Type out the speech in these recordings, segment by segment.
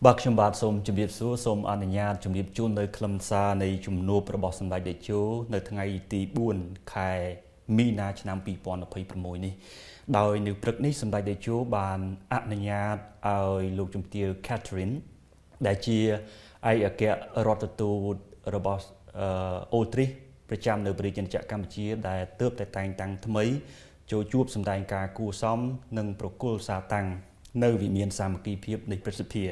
បាទខ្ញុំបាទសូមជម្រាបសួរសូមអនុញ្ញាតជម្រាបជូននៅខ្លឹមសារនៃជំនួបរបស់សម្ដេចតេជោនៅថ្ងៃទី4ខែមីនាឆ្នាំ2026នេះដោយនៅព្រឹកនេះសម្ដេចតេជោបានអនុញ្ញាតឲ្យលោកជំទាវ Catherine ដែលជាឯកអគ្គរដ្ឋទូតរបស់អូទ្រីសប្រចាំនៅប្រជាជាតិកម្ពុជាដែលទើបតែតែងតាំងថ្មីចូលជួបសម្ដែងការគួសមនិងប្រគល់សារតាំងនៅវិមានសាមគ្គីភាពនៃព្រឹទ្ធសភា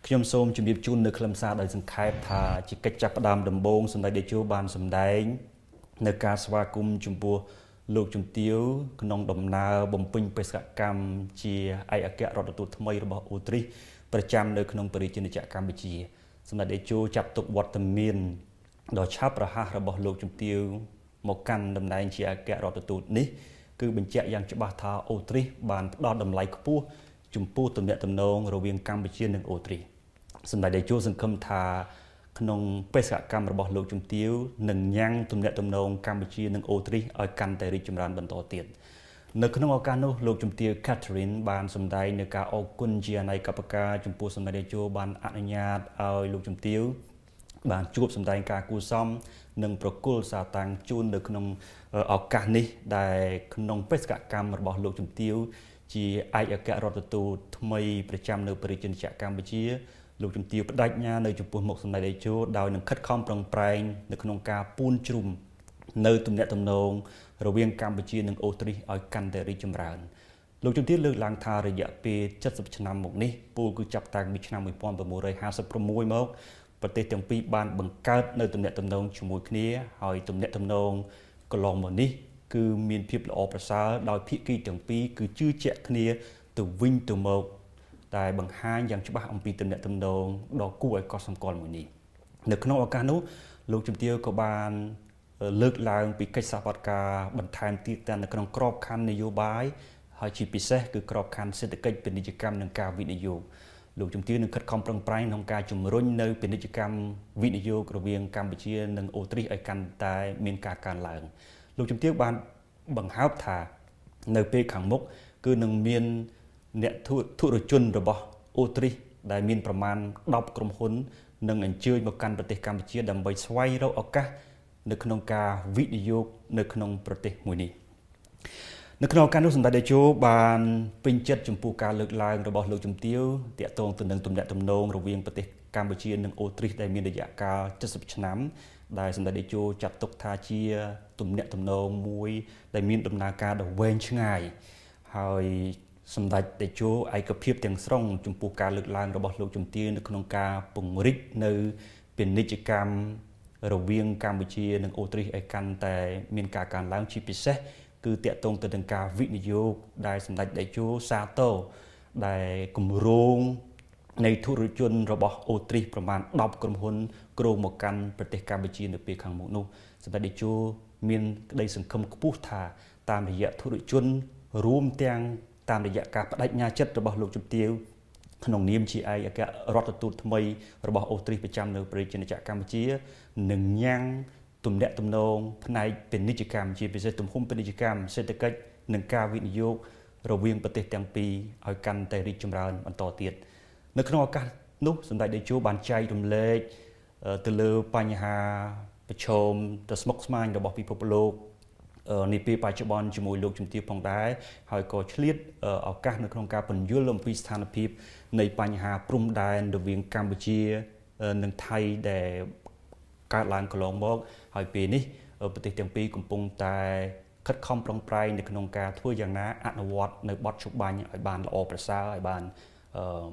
ខ្ញុំសូមជម្រាបជូននៅខ្លឹមសារដោយសង្ខេបថាជាកិច្ចចាប់ផ្ដើមដំបូងសម្ដេចតេជោបានសម្ដែងនៅការស្វាគមន៍ចំពោះលោកជំទាវក្នុងដំណើរបំពេញបេសកកម្មជាឯកអគ្គរដ្ឋទូតថ្មីរបស់អូទ្រីសប្រចាំនៅក្នុងប្រជាជាតិកម្ពុជាសម្ដេចតេជោចាត់ទុកវត្តមានដ៏ឆាប់រហ័សរបស់លោកជំទាវមកកាន់តំណែងជាឯកអគ្គរដ្ឋទូតនេះគឺបញ្ជាក់យ៉ាងច្បាស់ថាអូទ្រីសបានផ្ដល់តម្លៃខ្ពស់ចំពោះទំនាក់ទំនងរវាងកម្ពុជានិងអូទ្រីសសម្ដេចតេជោសង្ឃឹមថាក្នុងបេសកកម្មរបស់លោកជំទាវនឹងញ៉ាំងទំនាក់ទំនងកម្ពុជានិងអូទ្រីសឲ្យកាន់តែរីកចម្រើនបន្តទៀតនៅក្នុងឱកាសនោះលោកជំទាវ Catherine បានសម្ដែងនៅការអរគុណជាអនេកប្បការចំពោះសម្ដេចតេជោបានអនុញ្ញាតឲ្យលោកជំទាវបានជួបសម្ដែងការគួសមនិងប្រគល់សារតាំងជូននៅក្នុងឱកាសនេះដែលក្នុងបេសកកម្មរបស់លោកជំទាវជាឯកអគ្គរដ្ឋទូតថ្មីប្រចាំនៅប្រជាជាតិកម្ពុជាលោកជំទាវបដិញ្ញានៅចំពោះមុខសម្ដេចតេជោដោយនឹងខិតខំប្រឹងប្រែងនៅក្នុងការពួនជ្រុំនៅទំនាក់ទំនងរវាងកម្ពុជានិងអូទ្រីសឲ្យកាន់តែរីកចម្រើនលោកជំទាវលើកឡើងថារយៈពេល70ឆ្នាំមកនេះពលគឺចាប់តាំងពីឆ្នាំ1956មកប្រទេសទាំងពីរបានបង្កើតនៅទំនាក់ទំនងជាមួយគ្នាហើយទំនាក់ទំនងកន្លងមកនេះគឺមានភាពល្អប្រសើរដោយភាគីទាំងពីរគឺជឿជាក់គ្នាទៅវិញទៅមកតែបង្ហាញយ៉ាងច្បាស់អំពីទំនាក់ទំនងដ៏គួរឲ្យកត់សម្គាល់មួយនេះនៅក្នុងឱកាសនោះលោកជំទាវក៏បានលើកឡើងពីកិច្ចសហប្រតិការបន្ថែមទៀតនៅក្នុងក្របខ័ណ្ឌនយោបាយហើយជាពិសេសគឺក្របខ័ណ្ឌសេដ្ឋកិច្ចពាណិជ្ជកម្មនិងការវិនិយោគលោកជំទាវនឹងខិតខំប្រឹងប្រែងក្នុងការជំរុញនៅពាណិជ្ជកម្មវិនិយោគរវាងកម្ពុជានិងអូទ្រីសឲ្យកាន់តែមានការកើនឡើងលោកជំទាវបានបង្ហើបថានៅពេលខាងមុខគឺនឹងមានអ្នកធុរជនរបស់អូទ្រីសដែលមានប្រមាណ10ក្រុមហ៊ុននឹងអញ្ជើញមកកាន់ប្រទេសកម្ពុជាដើម្បីស្វែងរកឱកាសនៅក្នុងការវិនិយោគនៅក្នុងប្រទេសមួយនេះនៅក្នុងឱកាសនោះសម្ដេចតេជោបានពេញចិត្តចំពោះការលើកឡើងរបស់លោកជំទាវទាក់ទងទៅនឹងទំនាក់ទំនងរវាងប្រទេសកម្ពុជានិងអូទ្រីសដែលមានរយៈកាល70ឆ្នាំដែលសម្ដេចតេជោចាត់ទុកថាជាទំនាក់ទំនងមួយដែលមានដំណើរការដ៏វែងឆ្ងាយហើយសម្ដេចតេជោឯកភាពទាំងស្រុងចំពោះការលើកឡើងរបស់លោកជំទាវនៅក្នុងការពង្រីកនៅពាណិជ្ជកម្មរវាងកម្ពុជានិងអូទ្រីសឲ្យកាន់តែមានការកើនឡើងជាពិសេសគឺតាក់ទងទៅនឹងការវិនិយោគដែលសម្ដេចតេជោសាទរដែលគម្រោងនៃធុរជនរបស់អូទ្រីសប្រមាណ10ក្រុមហ៊ុនគ្រោងមកកាន់ប្រទេសកម្ពុជានៅពេលខាងមុខនោះសម្ដេចតេជោមានក្តីសង្ឃឹមខ្ពស់ថាតាមរយៈធុរជនរួមទាំងតាមរយៈការបដិញ្ញាចិត្តរបស់លោកជំទាវក្នុងនាមជាឯកអគ្គរដ្ឋទូតថ្មីរបស់អូទ្រីសប្រចាំនៅប្រជាជាតិកម្ពុជានឹងញ៉ាំងទំនាក់ទំនងផ្នែកពាណិជ្ជកម្មជាពិសេសទំហំពាណិជ្ជកម្មសេដ្ឋកិច្ចនិងការវិនិយោគរវាងប្រទេសទាំងពីរឲ្យកាន់តែរីកចម្រើនបន្តទៀតនៅក្នុងឱកាសនោះសម្ដេចតេជោបានចែករំលែកទៅលើបញ្ហាប្រឈមដ៏ស្មុគស្មាញរបស់ពិភពលោកនាពេលបច្ចុប្បន្នជាមួយលោកជំទាវផងដែរហើយក៏ឆ្លៀតឱកាសនៅក្នុងការពន្យល់អំពីស្ថានភាពនៃបញ្ហាព្រំដែនរវាងកម្ពុជានិងថៃដែលកើតឡើងកន្លងមកហើយពេលនេះប្រទេសទាំងពីរកំពុងតែខិតខំប្រឹងប្រែងនៅក្នុងការធ្វើយ៉ាងណាអនុវត្តនៅបទច្បាប់ឲ្យបានល្អប្រសើរឲ្យបាន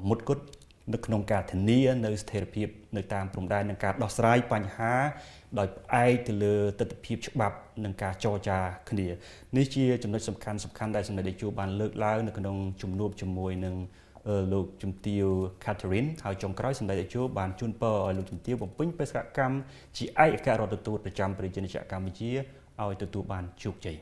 មុតគត់នៅក្នុងការធានានៅស្ថិរភាពនៅតាមព្រំដែននិងការដោះស្រាយបញ្ហាដោយផ្អែកទៅលើទស្សនវិជ្ជាច្បាប់និងការចរចាគ្នានេះជាចំណុចសំខាន់ដែលសម្ដេចតេជោបានលើកឡើងនៅក្នុងជំនួបជាមួយនឹងលោកជំទាវ Catherine ហើយចុងក្រោយសម្ដេចតេជោបានជូនពរឲ្យលោកជំទាវបំពេញបេសកកម្មជាឯកអគ្គរដ្ឋទូតប្រចាំប្រជាជាតិកម្ពុជាឲ្យទទួលបានជោគជ័យ